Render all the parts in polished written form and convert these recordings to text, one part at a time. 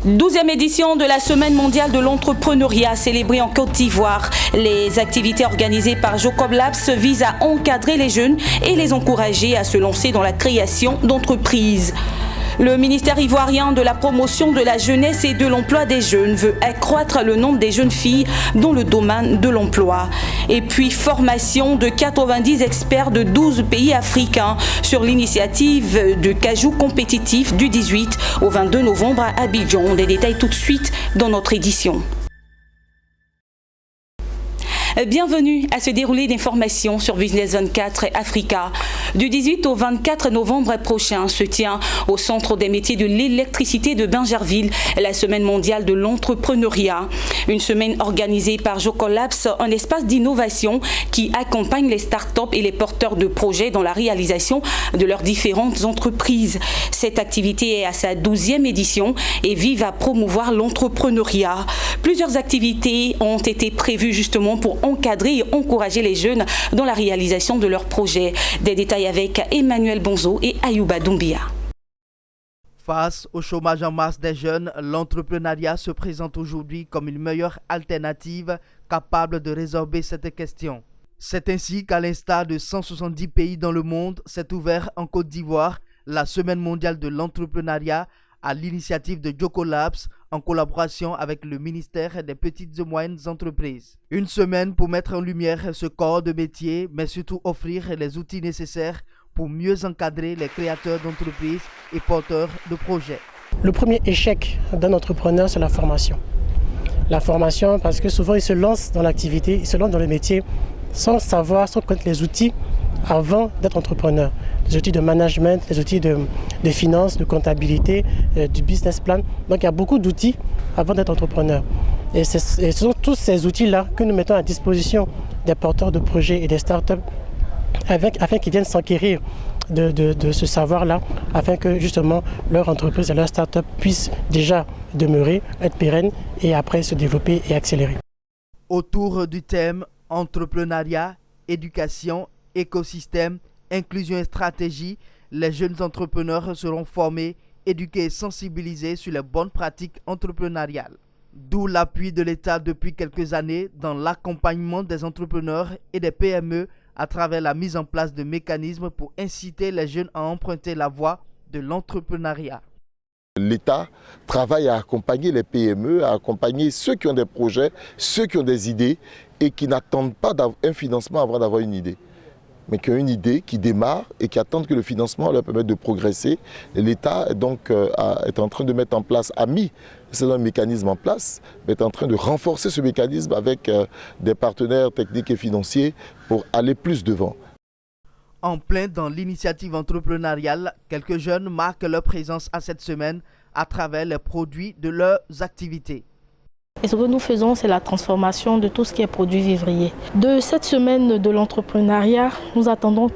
12e édition de la Semaine mondiale de l'entrepreneuriat célébrée en Côte d'Ivoire. Les activités organisées par Jocob Labs visent à encadrer les jeunes et les encourager à se lancer dans la création d'entreprises. Le ministère ivoirien de la promotion de la jeunesse et de l'emploi des jeunes veut accroître le nombre des jeunes filles dans le domaine de l'emploi. Et puis formation de 90 experts de 12 pays africains sur l'initiative de Cajou compétitif du 18 au 22 novembre à Abidjan. Des détails tout de suite dans notre édition. Bienvenue à ce déroulé d'informations sur Business 24 Africa. Du 18 au 24 novembre prochain se tient au Centre des métiers de l'électricité de Bingerville la Semaine mondiale de l'entrepreneuriat. Une semaine organisée par Jocob Labs, un espace d'innovation qui accompagne les startups et les porteurs de projets dans la réalisation de leurs différentes entreprises. Cette activité est à sa 12e édition et vise à promouvoir l'entrepreneuriat. Plusieurs activités ont été prévues justement pour encadrer et encourager les jeunes dans la réalisation de leurs projets. Des détails avec Emmanuel Bonzo et Ayouba Doumbia. Face au chômage en masse des jeunes, l'entrepreneuriat se présente aujourd'hui comme une meilleure alternative capable de résorber cette question. C'est ainsi qu'à l'instar de 170 pays dans le monde, s'est ouvert en Côte d'Ivoire la Semaine mondiale de l'entrepreneuriat à l'initiative de Jocob Labs en collaboration avec le ministère des Petites et Moyennes Entreprises. Une semaine pour mettre en lumière ce corps de métier, mais surtout offrir les outils nécessaires pour mieux encadrer les créateurs d'entreprises et porteurs de projets. Le premier échec d'un entrepreneur, c'est la formation. La formation, parce que souvent il se lance dans l'activité, il se lance dans le métier sans savoir, sans connaître les outils avant d'être entrepreneur. Les outils de management, les outils de finance, de comptabilité, du business plan. Donc il y a beaucoup d'outils avant d'être entrepreneur. Et ce sont tous ces outils-là que nous mettons à disposition des porteurs de projets et des startups afin qu'ils viennent s'enquérir de ce savoir-là, afin que justement leur entreprise et leur startup puissent déjà demeurer, être pérennes et après se développer et accélérer. Autour du thème entrepreneuriat, éducation, écosystème, inclusion et stratégie, les jeunes entrepreneurs seront formés, éduqués et sensibilisés sur les bonnes pratiques entrepreneuriales. D'où l'appui de l'État depuis quelques années dans l'accompagnement des entrepreneurs et des PME à travers la mise en place de mécanismes pour inciter les jeunes à emprunter la voie de l'entrepreneuriat. L'État travaille à accompagner les PME, à accompagner ceux qui ont des projets, ceux qui ont des idées et qui n'attendent pas un financement avant d'avoir une idée, mais qui ont une idée, qui démarre et qui attendent que le financement leur permette de progresser. L'État donc est en train de mettre en place, a mis un mécanisme en place, mais est en train de renforcer ce mécanisme avec des partenaires techniques et financiers pour aller plus devant. En plein dans l'initiative entrepreneuriale, quelques jeunes marquent leur présence à cette semaine à travers les produits de leurs activités. Et ce que nous faisons, c'est la transformation de tout ce qui est produit vivrier. De cette semaine de l'entrepreneuriat, nous attendons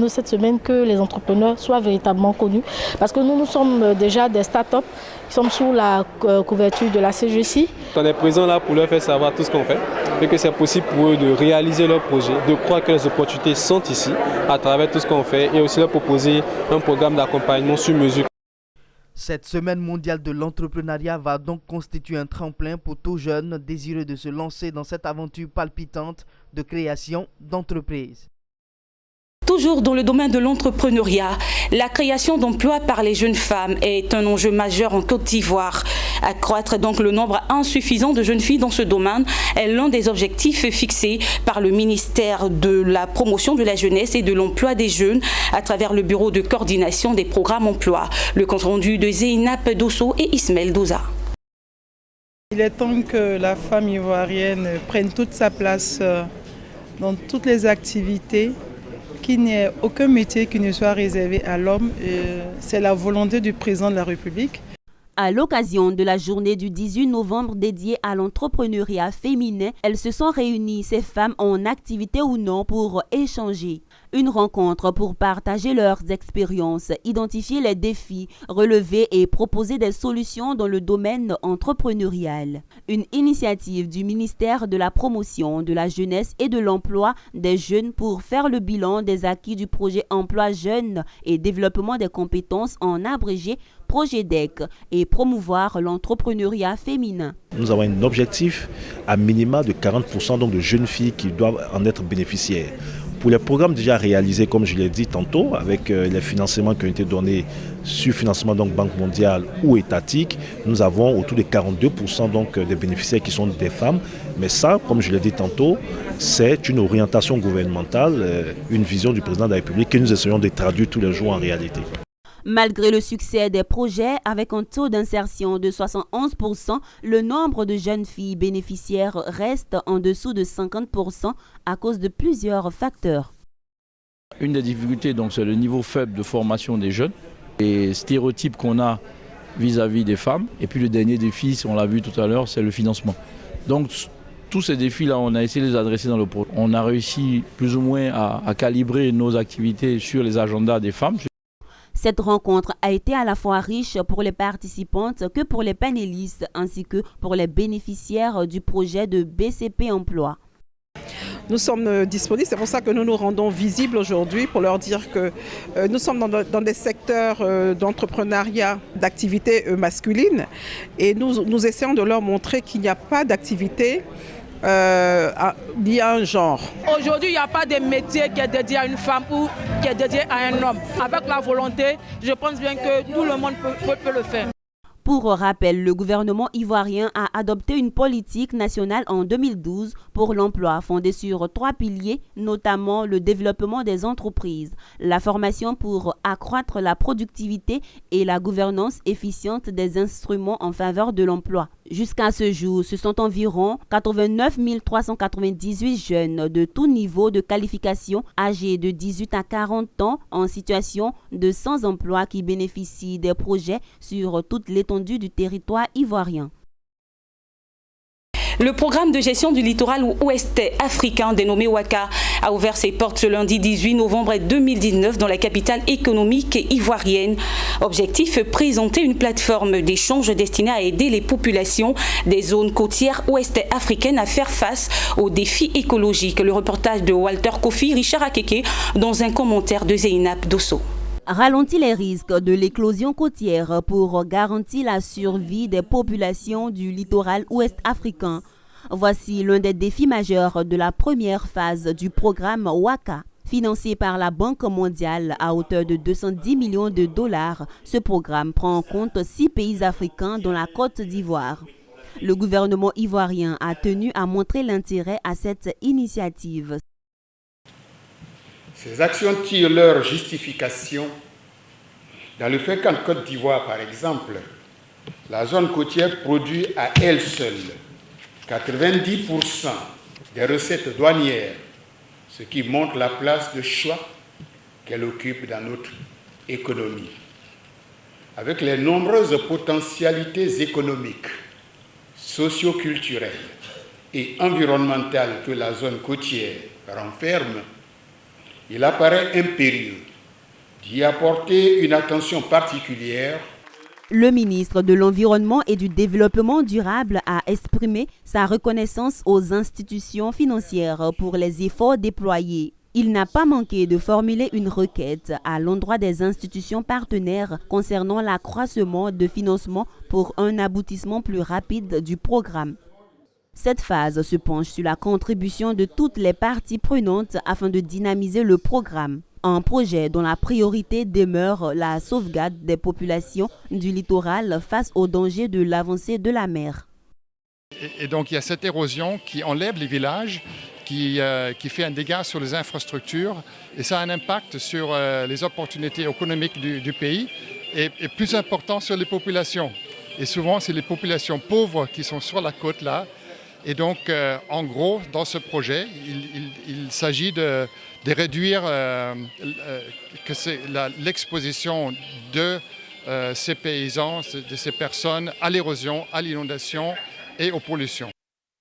cette semaine que les entrepreneurs soient véritablement connus. Parce que nous sommes déjà des startups qui sommes sous la couverture de la CGC. On est présent là pour leur faire savoir tout ce qu'on fait et que c'est possible pour eux de réaliser leurs projets, de croire que les opportunités sont ici à travers tout ce qu'on fait et aussi leur proposer un programme d'accompagnement sur mesure. Cette semaine mondiale de l'entrepreneuriat va donc constituer un tremplin pour tout jeune désireux de se lancer dans cette aventure palpitante de création d'entreprise. Toujours dans le domaine de l'entrepreneuriat, la création d'emplois par les jeunes femmes est un enjeu majeur en Côte d'Ivoire. Accroître donc le nombre insuffisant de jeunes filles dans ce domaine est l'un des objectifs fixés par le ministère de la promotion de la jeunesse et de l'emploi des jeunes à travers le bureau de coordination des programmes emploi. Le compte rendu de Zeynap Dosso et Ismaël Douza. Il est temps que la femme ivoirienne prenne toute sa place dans toutes les activités, qu'il n'y ait aucun métier qui ne soit réservé à l'homme. C'est la volonté du président de la République. À l'occasion de la journée du 18 novembre dédiée à l'entrepreneuriat féminin, elles se sont réunies, ces femmes en activité ou non, pour échanger. Une rencontre pour partager leurs expériences, identifier les défis, relever et proposer des solutions dans le domaine entrepreneurial. Une initiative du ministère de la Promotion, de la Jeunesse et de l'Emploi des Jeunes pour faire le bilan des acquis du projet Emploi Jeunes et développement des compétences en abrégé Projet-DEC et promouvoir l'entrepreneuriat féminin. Nous avons un objectif à minima de 40% donc de jeunes filles qui doivent en être bénéficiaires. Pour les programmes déjà réalisés, comme je l'ai dit tantôt, avec les financements qui ont été donnés sur financement donc Banque mondiale ou étatique, nous avons autour de 42% donc des bénéficiaires qui sont des femmes. Mais ça, comme je l'ai dit tantôt, c'est une orientation gouvernementale, une vision du président de la République que nous essayons de traduire tous les jours en réalité. Malgré le succès des projets, avec un taux d'insertion de 71%, le nombre de jeunes filles bénéficiaires reste en dessous de 50% à cause de plusieurs facteurs. Une des difficultés, c'est le niveau faible de formation des jeunes, les stéréotypes qu'on a vis-à-vis des femmes. Et puis le dernier défi, on l'a vu tout à l'heure, c'est le financement. Donc tous ces défis-là, on a essayé de les adresser dans le projet. On a réussi plus ou moins à calibrer nos activités sur les agendas des femmes. Cette rencontre a été à la fois riche pour les participantes que pour les panélistes ainsi que pour les bénéficiaires du projet de BCP Emploi. Nous sommes disponibles, c'est pour ça que nous nous rendons visibles aujourd'hui pour leur dire que nous sommes dans des secteurs d'entrepreneuriat, d'activités masculines et nous essayons de leur montrer qu'il n'y a pas d'activité lié à un genre. Aujourd'hui, il n'y a pas de métier qui est dédié à une femme ou qui est dédié à un homme. Avec la volonté, je pense bien que tout le monde peut le faire. Pour rappel, le gouvernement ivoirien a adopté une politique nationale en 2012 pour l'emploi fondée sur 3 piliers, notamment le développement des entreprises, la formation pour accroître la productivité et la gouvernance efficiente des instruments en faveur de l'emploi. Jusqu'à ce jour, ce sont environ 89 398 jeunes de tout niveau de qualification âgés de 18 à 40 ans en situation de sans-emploi qui bénéficient des projets sur toute l'étendue du territoire ivoirien. Le programme de gestion du littoral ouest africain dénommé WACA a ouvert ses portes ce lundi 18 novembre 2019 dans la capitale économique ivoirienne. Objectif, présenter une plateforme d'échange destinée à aider les populations des zones côtières ouest africaines à faire face aux défis écologiques. Le reportage de Walter Kofi, Richard Akeke dans un commentaire de Zeynab Dosso. Ralentir les risques de l'éclosion côtière pour garantir la survie des populations du littoral ouest africain. Voici l'un des défis majeurs de la première phase du programme WACA. Financé par la Banque mondiale à hauteur de 210 millions de dollars, ce programme prend en compte 6 pays africains dont la Côte d'Ivoire. Le gouvernement ivoirien a tenu à montrer l'intérêt à cette initiative. Ces actions tirent leur justification dans le fait qu'en Côte d'Ivoire, par exemple, la zone côtière produit à elle seule 90% des recettes douanières, ce qui montre la place de choix qu'elle occupe dans notre économie. Avec les nombreuses potentialités économiques, socio-culturelles et environnementales que la zone côtière renferme, il apparaît impérieux d'y apporter une attention particulière. Le ministre de l'Environnement et du Développement durable a exprimé sa reconnaissance aux institutions financières pour les efforts déployés. Il n'a pas manqué de formuler une requête à l'endroit des institutions partenaires concernant l'accroissement de financement pour un aboutissement plus rapide du programme. Cette phase se penche sur la contribution de toutes les parties prenantes afin de dynamiser le programme. Un projet dont la priorité demeure la sauvegarde des populations du littoral face aux dangers de l'avancée de la mer. Et donc il y a cette érosion qui enlève les villages, qui fait un dégât sur les infrastructures et ça a un impact sur les opportunités économiques du pays et plus important sur les populations. Et souvent c'est les populations pauvres qui sont sur la côte là. Et donc, en gros, dans ce projet, il s'agit de réduire l'exposition de ces paysans, de ces personnes à l'érosion, à l'inondation et aux pollutions.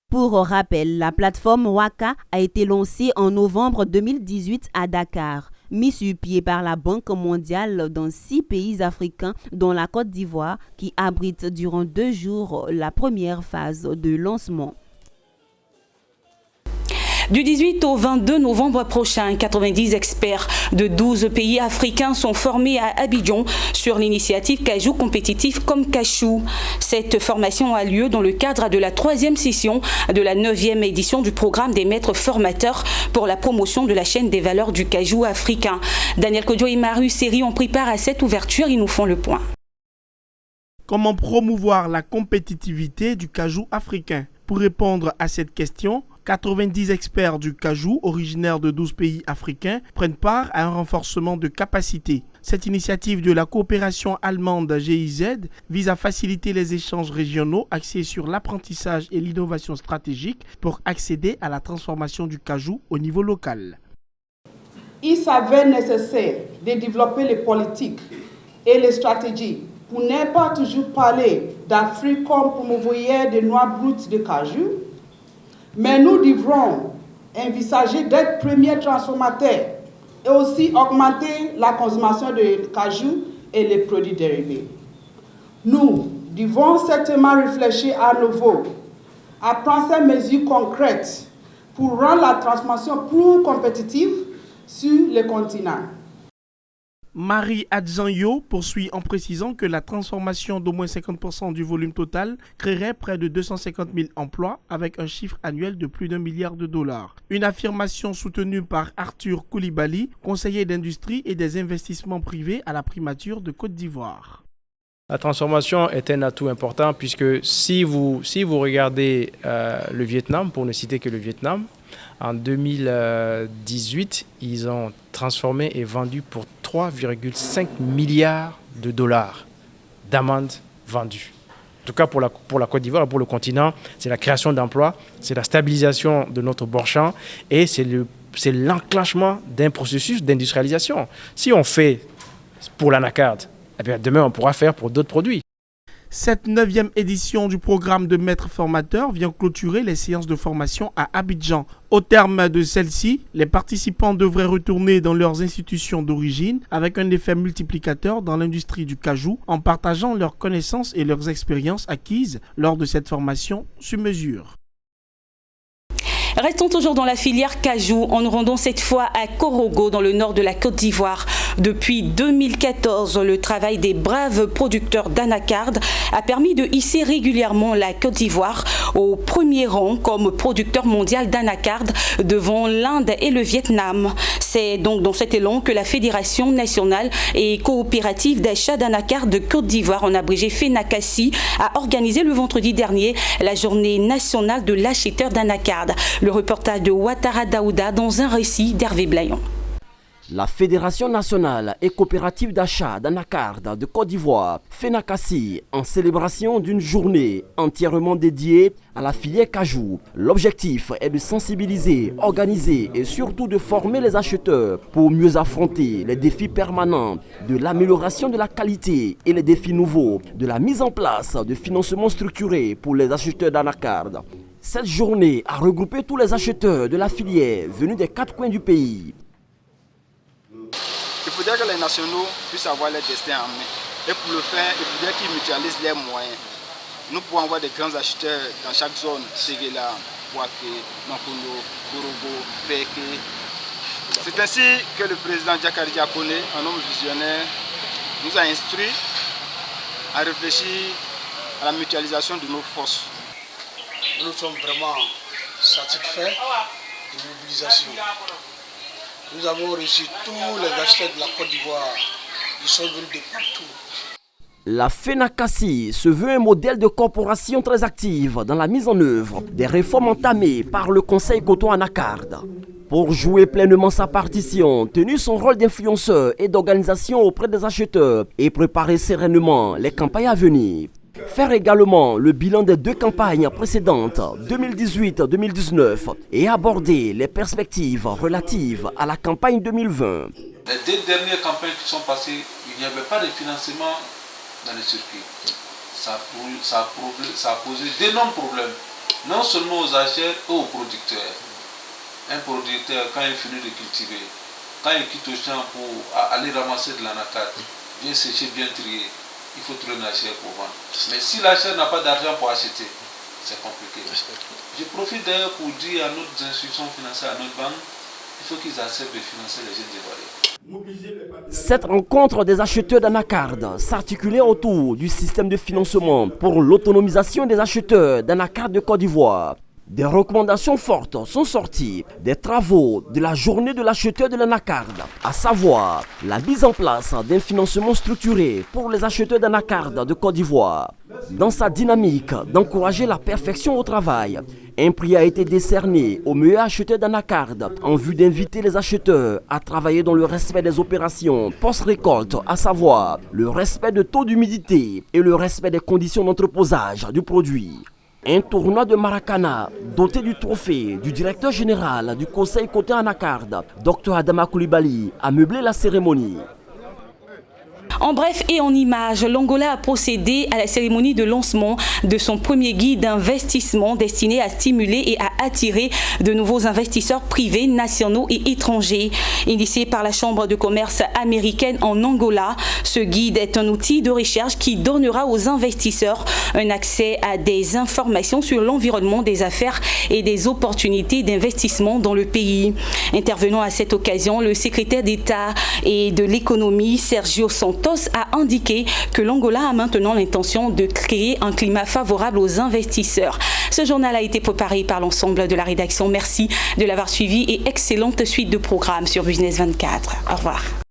Pour rappel, la plateforme WACA a été lancée en novembre 2018 à Dakar. mis sur pied par la Banque mondiale dans 6 pays africains, dont la Côte d'Ivoire, qui abrite durant 2 jours la première phase de lancement. Du 18 au 22 novembre prochain, 90 experts de 12 pays africains sont formés à Abidjan sur l'initiative Cajou compétitif comme Cachou. Cette formation a lieu dans le cadre de la 3e session de la 9e édition du programme des maîtres formateurs pour la promotion de la chaîne des valeurs du cajou africain. Daniel Kodjo et Marius Seri ont pris part à cette ouverture, ils nous font le point. Comment promouvoir la compétitivité du cajou africain? Pour répondre à cette question, 90 experts du cajou, originaires de 12 pays africains, prennent part à un renforcement de capacité. Cette initiative de la coopération allemande GIZ vise à faciliter les échanges régionaux axés sur l'apprentissage et l'innovation stratégique pour accéder à la transformation du cajou au niveau local. Il s'avère nécessaire de développer les politiques et les stratégies pour ne pas toujours parler d'Afrique comme promouvoyeur de noix brutes de cajou, mais nous devrons envisager d'être premiers transformateurs et aussi augmenter la consommation de cajou et les produits dérivés. Nous devons certainement réfléchir à nouveau à prendre ces mesures concrètes pour rendre la transformation plus compétitive sur le continent. Marie Adzanyo poursuit en précisant que la transformation d'au moins 50% du volume total créerait près de 250 000 emplois avec un chiffre annuel de plus d'$1 milliard. Une affirmation soutenue par Arthur Koulibaly, conseiller d'industrie et des investissements privés à la primature de Côte d'Ivoire. La transformation est un atout important puisque si vous regardez le Vietnam, pour ne citer que le Vietnam, en 2018, ils ont transformé et vendu pour 3,5 milliards de dollars d'amandes vendues. En tout cas, pour la Côte d'Ivoire et pour le continent, c'est la création d'emplois, c'est la stabilisation de notre bord-champ et c'est l'enclenchement d'un processus d'industrialisation. Si on fait pour l'anacarde, eh bien, demain, on pourra faire pour d'autres produits. Cette 9e édition du programme de maîtres formateurs vient clôturer les séances de formation à Abidjan. Au terme de celle-ci, les participants devraient retourner dans leurs institutions d'origine avec un effet multiplicateur dans l'industrie du cajou en partageant leurs connaissances et leurs expériences acquises lors de cette formation sur mesure. Restons toujours dans la filière cajou en nous rendant cette fois à Korogo dans le nord de la Côte d'Ivoire. Depuis 2014, le travail des braves producteurs d'anacarde a permis de hisser régulièrement la Côte d'Ivoire au premier rang comme producteur mondial d'anacarde devant l'Inde et le Vietnam. C'est donc dans cet élan que la Fédération nationale et coopérative d'achat d'anacarde de Côte d'Ivoire, en abrégé FENACASI, a organisé le vendredi dernier la journée nationale de l'acheteur d'anacarde. Le reportage de Ouattara Daouda dans un récit d'Hervé Blayon. La Fédération nationale et coopérative d'achat d'anacarde de Côte d'Ivoire, FENACASI, en célébration d'une journée entièrement dédiée à la filière cajou. L'objectif est de sensibiliser, organiser et surtout de former les acheteurs pour mieux affronter les défis permanents de l'amélioration de la qualité et les défis nouveaux de la mise en place de financements structurés pour les acheteurs d'anacarde. Cette journée a regroupé tous les acheteurs de la filière venus des 4 coins du pays. Il faudrait que les nationaux puissent avoir leur destin en main. Et pour le faire, il faudrait qu'ils mutualisent leurs moyens. Nous pouvons avoir des grands acheteurs dans chaque zone, Séguéla, Bouaké, Mankono, Korogo, Péké. C'est ainsi que le président Diakari Diakone, un homme visionnaire, nous a instruit à réfléchir à la mutualisation de nos forces. Nous sommes vraiment satisfaits de la mobilisation. Nous avons reçu tous les acheteurs de la Côte d'Ivoire. Ils sont venus de partout. La FENACASI se veut un modèle de corporation très active dans la mise en œuvre des réformes entamées par le Conseil coton anacarde. Pour jouer pleinement sa partition, tenir son rôle d'influenceur et d'organisation auprès des acheteurs et préparer sereinement les campagnes à venir. Faire également le bilan des 2 campagnes précédentes, 2018-2019, et aborder les perspectives relatives à la campagne 2020. Les 2 dernières campagnes qui sont passées, il n'y avait pas de financement dans les circuits. Ça a posé d'énormes problèmes, non seulement aux acheteurs et aux producteurs. Un producteur, quand il finit de cultiver, quand il quitte Auchan pour aller ramasser de l'anacarde, bien séché, bien trié, il faut trouver un acheteur pour vendre. Mais si l'acheteur n'a pas d'argent pour acheter, c'est compliqué. Je profite d'ailleurs pour dire à nos institutions financières, à notre banque, il faut qu'ils acceptent de financer les jeunes Ivoiriens. Cette rencontre des acheteurs d'anacarde s'articulait autour du système de financement pour l'autonomisation des acheteurs d'anacarde de Côte d'Ivoire. Des recommandations fortes sont sorties des travaux de la journée de l'acheteur de l'anacarde, à savoir la mise en place d'un financement structuré pour les acheteurs d'anacarde de Côte d'Ivoire. Dans sa dynamique d'encourager la perfection au travail, un prix a été décerné aux meilleurs acheteurs d'anacarde en vue d'inviter les acheteurs à travailler dans le respect des opérations post-récolte, à savoir le respect de taux d'humidité et le respect des conditions d'entreposage du produit. Un tournoi de Maracana doté du trophée du directeur général du Conseil côté anacarde, Dr Adama Koulibaly, a meublé la cérémonie. En bref et en images, l'Angola a procédé à la cérémonie de lancement de son premier guide d'investissement destiné à stimuler et à attirer de nouveaux investisseurs privés, nationaux et étrangers. Initié par la Chambre de commerce américaine en Angola, ce guide est un outil de recherche qui donnera aux investisseurs un accès à des informations sur l'environnement des affaires et des opportunités d'investissement dans le pays. Intervenant à cette occasion, le secrétaire d'État et de l'économie, Sergio Santos, a indiqué que l'Angola a maintenant l'intention de créer un climat favorable aux investisseurs. Ce journal a été préparé par l'ensemble de la rédaction. Merci de l'avoir suivi et excellente suite de programmes sur Business 24. Au revoir.